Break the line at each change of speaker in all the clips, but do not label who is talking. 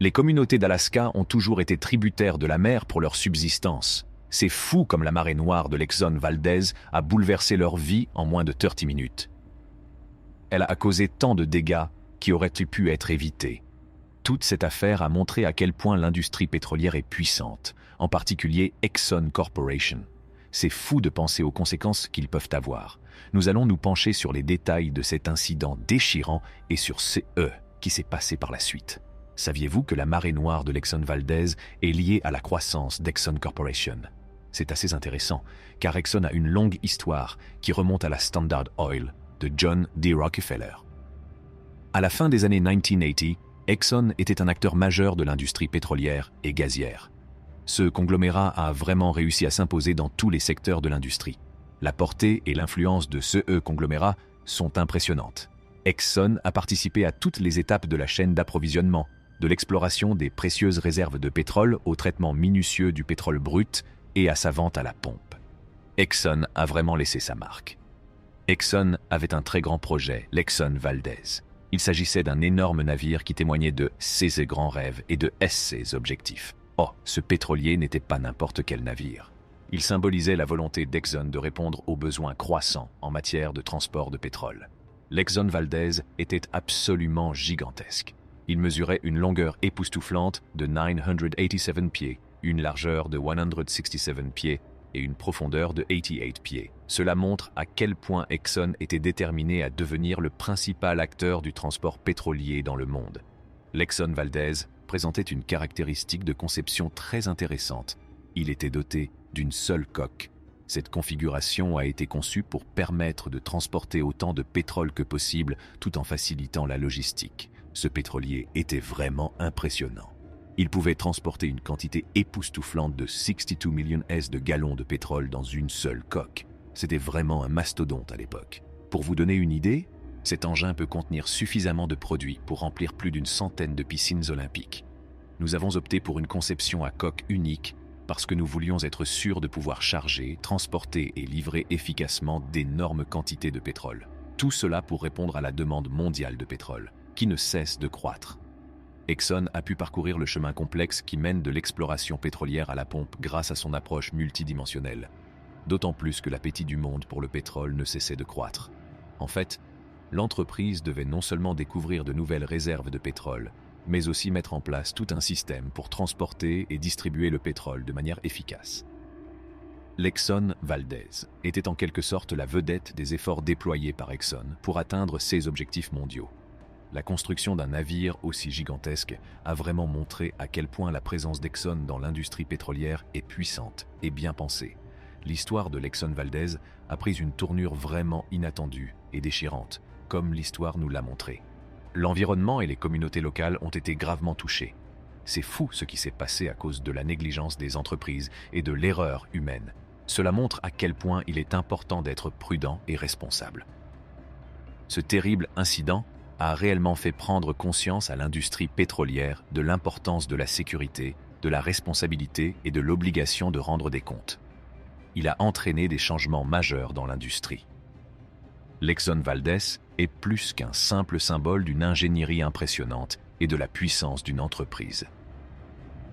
Les communautés d'Alaska ont toujours été tributaires de la mer pour leur subsistance. C'est fou comme la marée noire de l'Exxon Valdez a bouleversé leur vie en moins de 30 minutes. Elle a causé tant de dégâts qui auraient pu être évités. Toute cette affaire a montré à quel point l'industrie pétrolière est puissante, en particulier Exxon Corporation. C'est fou de penser aux conséquences qu'ils peuvent avoir. Nous allons nous pencher sur les détails de cet incident déchirant et sur ce qui s'est passé par la suite. Saviez-vous que la marée noire de l'Exxon Valdez est liée à la croissance d'Exxon Corporation? C'est assez intéressant, car Exxon a une longue histoire qui remonte à la Standard Oil de John D. Rockefeller. À la fin des années 1980, Exxon était un acteur majeur de l'industrie pétrolière et gazière. Ce conglomérat a vraiment réussi à s'imposer dans tous les secteurs de l'industrie. La portée et l'influence de ce conglomérat sont impressionnantes. Exxon a participé à toutes les étapes de la chaîne d'approvisionnement, de l'exploration des précieuses réserves de pétrole au traitement minutieux du pétrole brut et à sa vente à la pompe. Exxon a vraiment laissé sa marque. Exxon avait un très grand projet, l'Exxon Valdez. Il s'agissait d'un énorme navire qui témoignait de ses grands rêves et de ses objectifs. Oh, ce pétrolier n'était pas n'importe quel navire. Il symbolisait la volonté d'Exxon de répondre aux besoins croissants en matière de transport de pétrole. L'Exxon Valdez était absolument gigantesque. Il mesurait une longueur époustouflante de 987 pieds, une largeur de 167 pieds et une profondeur de 88 pieds. Cela montre à quel point Exxon était déterminé à devenir le principal acteur du transport pétrolier dans le monde. L'Exxon Valdez présentait une caractéristique de conception très intéressante. Il était doté d'une seule coque. Cette configuration a été conçue pour permettre de transporter autant de pétrole que possible tout en facilitant la logistique. Ce pétrolier était vraiment impressionnant. Il pouvait transporter une quantité époustouflante de 62 millions de gallons de pétrole dans une seule coque. C'était vraiment un mastodonte à l'époque. Pour vous donner une idée, cet engin peut contenir suffisamment de produits pour remplir plus d'une centaine de piscines olympiques. Nous avons opté pour une conception à coque unique parce que nous voulions être sûrs de pouvoir charger, transporter et livrer efficacement d'énormes quantités de pétrole. Tout cela pour répondre à la demande mondiale de pétrole, qui ne cesse de croître. Exxon a pu parcourir le chemin complexe qui mène de l'exploration pétrolière à la pompe grâce à son approche multidimensionnelle. D'autant plus que l'appétit du monde pour le pétrole ne cessait de croître. En fait, l'entreprise devait non seulement découvrir de nouvelles réserves de pétrole, mais aussi mettre en place tout un système pour transporter et distribuer le pétrole de manière efficace. L'Exxon Valdez était en quelque sorte la vedette des efforts déployés par Exxon pour atteindre ses objectifs mondiaux. La construction d'un navire aussi gigantesque a vraiment montré à quel point la présence d'Exxon dans l'industrie pétrolière est puissante et bien pensée. L'histoire de l'Exxon Valdez a pris une tournure vraiment inattendue et déchirante, comme l'histoire nous l'a montré. L'environnement et les communautés locales ont été gravement touchés. C'est fou ce qui s'est passé à cause de la négligence des entreprises et de l'erreur humaine. Cela montre à quel point il est important d'être prudent et responsable. Ce terrible incident a réellement fait prendre conscience à l'industrie pétrolière de l'importance de la sécurité, de la responsabilité et de l'obligation de rendre des comptes. Il a entraîné des changements majeurs dans l'industrie. L'Exxon Valdez est plus qu'un simple symbole d'une ingénierie impressionnante et de la puissance d'une entreprise.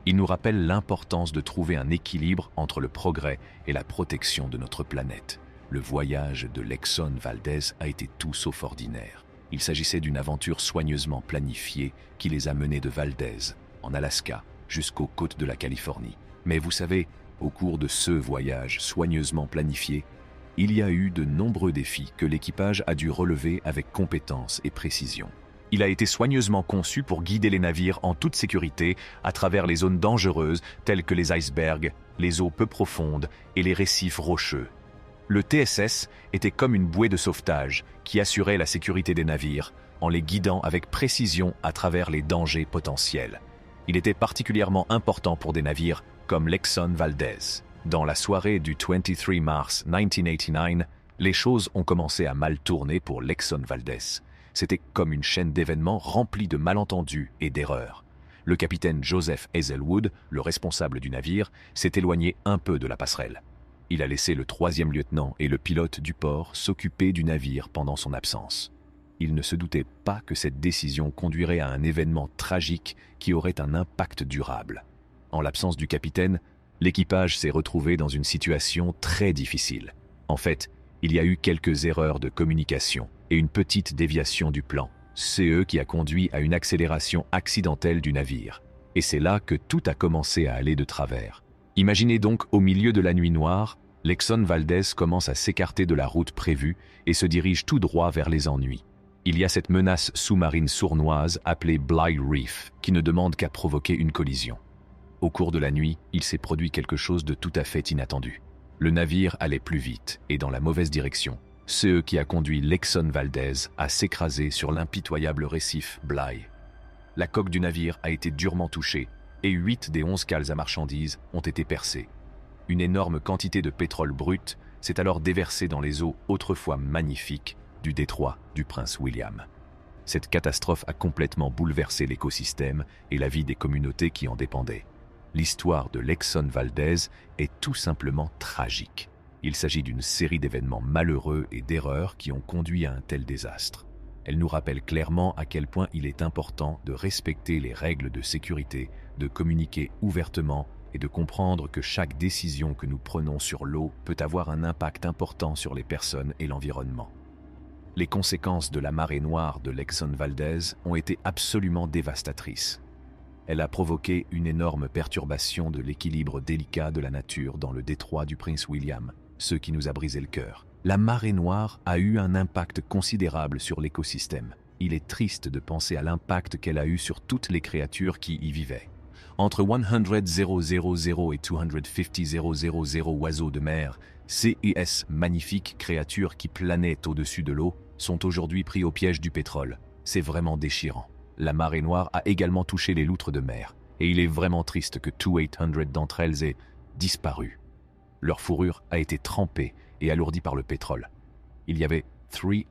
Il nous rappelle l'importance de trouver un équilibre entre le progrès et la protection de notre planète. Le voyage de l'Exxon Valdez a été tout sauf ordinaire. Il s'agissait d'une aventure soigneusement planifiée qui les a menés de Valdez, en Alaska, jusqu'aux côtes de la Californie. Mais vous savez, au cours de ce voyage soigneusement planifié, il y a eu de nombreux défis que l'équipage a dû relever avec compétence et précision. Il a été soigneusement conçu pour guider les navires en toute sécurité à travers les zones dangereuses telles que les icebergs, les eaux peu profondes et les récifs rocheux. Le TSS était comme une bouée de sauvetage qui assurait la sécurité des navires en les guidant avec précision à travers les dangers potentiels. Il était particulièrement important pour des navires comme l'Exxon Valdez. Dans la soirée du 23 mars 1989, les choses ont commencé à mal tourner pour l'Exxon Valdez. C'était comme une chaîne d'événements remplie de malentendus et d'erreurs. Le capitaine Joseph Hazelwood, le responsable du navire, s'est éloigné un peu de la passerelle. Il a laissé le 3e lieutenant et le pilote du port s'occuper du navire pendant son absence. Ils ne se doutaient pas que cette décision conduirait à un événement tragique qui aurait un impact durable. En l'absence du capitaine, l'équipage s'est retrouvé dans une situation très difficile. En fait, il y a eu quelques erreurs de communication et une petite déviation du plan, CE qui a conduit à une accélération accidentelle du navire. Et c'est là que tout a commencé à aller de travers. Imaginez donc au milieu de la nuit noire, l'Exxon Valdez commence à s'écarter de la route prévue et se dirige tout droit vers les ennuis. Il y a cette menace sous-marine sournoise appelée Bligh Reef qui ne demande qu'à provoquer une collision. Au cours de la nuit, il s'est produit quelque chose de tout à fait inattendu. Le navire allait plus vite et dans la mauvaise direction, ce qui a conduit l'Exxon Valdez à s'écraser sur l'impitoyable récif Bligh. La coque du navire a été durement touchée et 8 des 11 cales à marchandises ont été percées. Une énorme quantité de pétrole brut s'est alors déversée dans les eaux autrefois magnifiques du détroit du Prince William. Cette catastrophe a complètement bouleversé l'écosystème et la vie des communautés qui en dépendaient. L'histoire de l'Exxon Valdez est tout simplement tragique. Il s'agit d'une série d'événements malheureux et d'erreurs qui ont conduit à un tel désastre. Elle nous rappelle clairement à quel point il est important de respecter les règles de sécurité, de communiquer ouvertement et de comprendre que chaque décision que nous prenons sur l'eau peut avoir un impact important sur les personnes et l'environnement. Les conséquences de la marée noire de l'Exxon Valdez ont été absolument dévastatrices. Elle a provoqué une énorme perturbation de l'équilibre délicat de la nature dans le détroit du Prince William, ce qui nous a brisé le cœur. La marée noire a eu un impact considérable sur l'écosystème. Il est triste de penser à l'impact qu'elle a eu sur toutes les créatures qui y vivaient. Entre 100,000 et 250,000 oiseaux de mer, ces magnifiques créatures qui planaient au-dessus de l'eau, sont aujourd'hui pris au piège du pétrole. C'est vraiment déchirant. La marée noire a également touché les loutres de mer, et il est vraiment triste que 200 d'entre elles aient disparu. Leur fourrure a été trempée et alourdie par le pétrole. Il y avait 300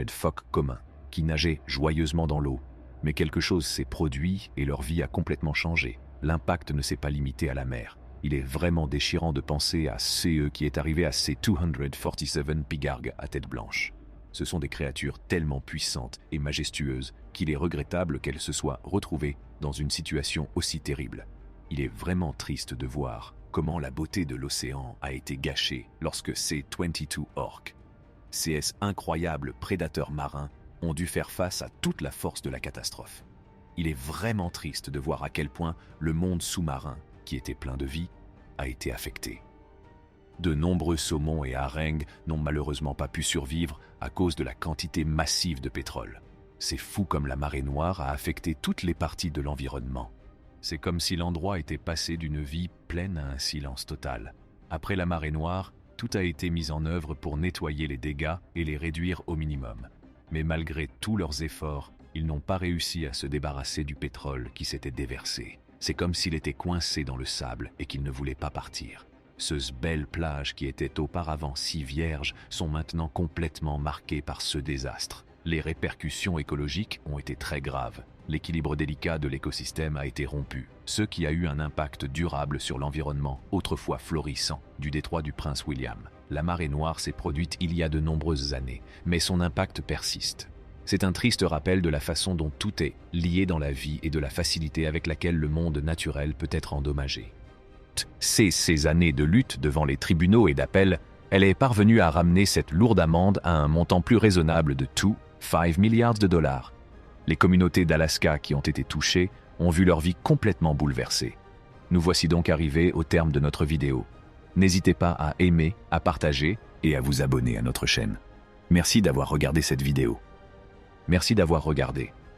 phoques communs qui nageaient joyeusement dans l'eau, mais quelque chose s'est produit et leur vie a complètement changé. L'impact ne s'est pas limité à la mer. Il est vraiment déchirant de penser à CE qui est arrivé à ces 247 pigargues à tête blanche. Ce sont des créatures tellement puissantes et majestueuses qu'il est regrettable qu'elles se soient retrouvées dans une situation aussi terrible. Il est vraiment triste de voir comment la beauté de l'océan a été gâchée lorsque ces 22 orques, ces incroyables prédateurs marins, ont dû faire face à toute la force de la catastrophe. Il est vraiment triste de voir à quel point le monde sous-marin, qui était plein de vie, a été affecté. De nombreux saumons et harengs n'ont malheureusement pas pu survivre à cause de la quantité massive de pétrole. C'est fou comme la marée noire a affecté toutes les parties de l'environnement. C'est comme si l'endroit était passé d'une vie pleine à un silence total. Après la marée noire, tout a été mis en œuvre pour nettoyer les dégâts et les réduire au minimum. Mais malgré tous leurs efforts, ils n'ont pas réussi à se débarrasser du pétrole qui s'était déversé. C'est comme s'il était coincé dans le sable et qu'il ne voulait pas partir. Ces belles plages qui étaient auparavant si vierges sont maintenant complètement marquées par ce désastre. Les répercussions écologiques ont été très graves. L'équilibre délicat de l'écosystème a été rompu, ce qui a eu un impact durable sur l'environnement, autrefois florissant, du détroit du Prince William. La marée noire s'est produite il y a de nombreuses années, mais son impact persiste. C'est un triste rappel de la façon dont tout est lié dans la vie et de la facilité avec laquelle le monde naturel peut être endommagé. Ces années de lutte devant les tribunaux et d'appel, elle est parvenue à ramener cette lourde amende à un montant plus raisonnable de 5 milliards de dollars. Les communautés d'Alaska qui ont été touchées ont vu leur vie complètement bouleversée. Nous voici donc arrivés au terme de notre vidéo. N'hésitez pas à aimer, à partager et à vous abonner à notre chaîne. Merci d'avoir regardé cette vidéo. Merci d'avoir regardé.